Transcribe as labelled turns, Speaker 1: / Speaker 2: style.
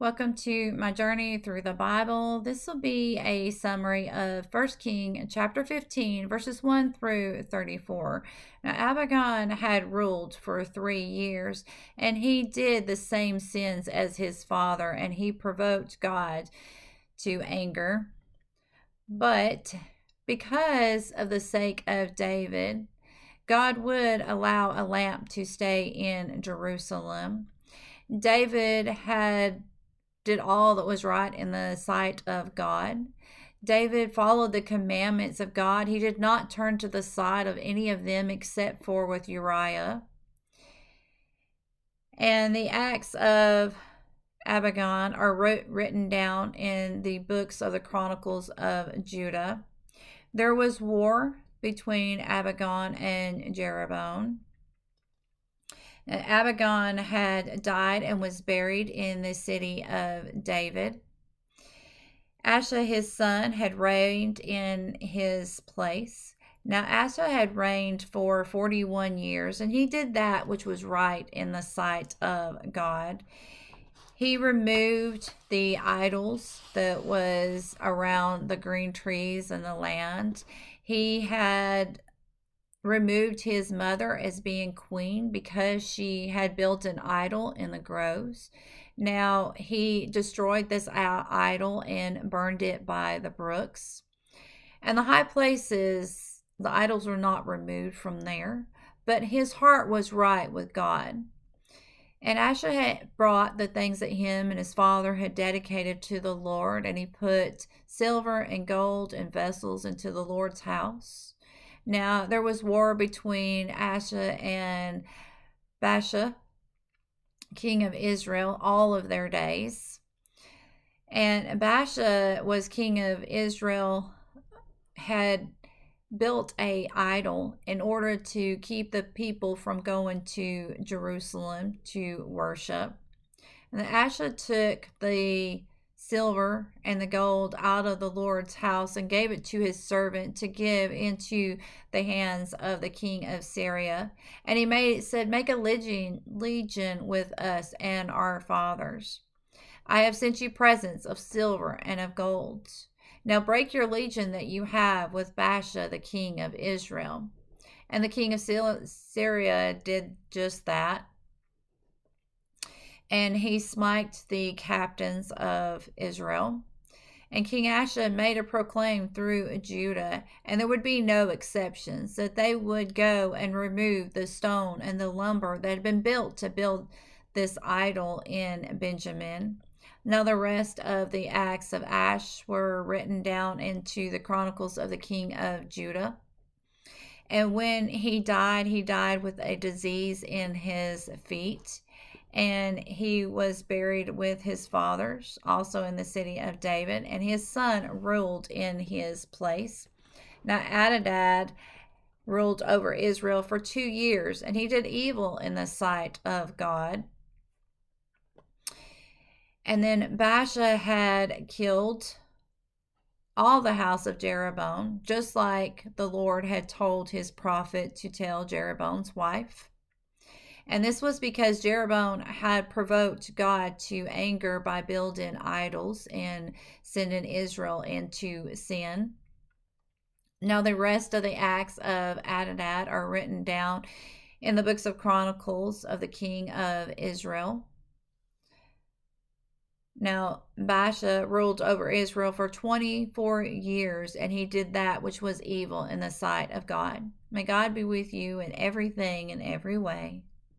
Speaker 1: Welcome to my journey through the Bible. This will be a summary of 1 King chapter 15, verses 1 through 34. Now, Abagon had ruled for 3 years, and he did the same sins as his father, and he provoked God to anger. But because of the sake of David, God would allow a lamp to stay in Jerusalem. David did all that was right in the sight of God. David followed the commandments of God. He did not turn to the side of any of them except for with Uriah. And the acts of Abagon are written down in the books of the Chronicles of Judah. There was war between Abagon and Jeroboam. Abagon had died and was buried in the city of David. Asa, his son, had reigned in his place. Now, Asa had reigned for 41 years, and he did that which was right in the sight of God. He removed the idols that was around the green trees and the land. He had removed his mother as being queen because she had built an idol in the groves. Now he destroyed this idol and burned it by the brooks. And the high places, the idols were not removed from there, but his heart was right with God. And Asa had brought the things that him and his father had dedicated to the Lord, and he put silver and gold and vessels into the Lord's house. Now, there was war between Asa and Baasha, king of Israel, all of their days. And Baasha was king of Israel, had built a idol in order to keep the people from going to Jerusalem to worship. And Asa took the silver and the gold out of the Lord's house and gave it to his servant to give into the hands of the king of Syria. And he said, make a legion with us and our fathers. I have sent you presents of silver and of gold. Now break your legion that you have with Baasha, the king of Israel. And the king of Syria did just that. And he smite the captains of Israel. And King Asa made a proclaim through Judah, and there would be no exceptions, that they would go and remove the stone and the lumber that had been built to build this idol in Benjamin. Now the rest of the acts of Asa were written down into the Chronicles of the king of Judah. And when he died with a disease in his feet. And he was buried with his fathers, also in the city of David, and his son ruled in his place. Now Adadad ruled over Israel for 2 years, and he did evil in the sight of God. And then Baasha had killed all the house of Jeroboam, just like the Lord had told his prophet to tell Jeroboam's wife. And this was because Jeroboam had provoked God to anger by building idols and sending Israel into sin. Now the rest of the acts of Adadad are written down in the books of Chronicles of the king of Israel. Now Baasha ruled over Israel for 24 years, and he did that which was evil in the sight of God. May God be with you in everything and every way.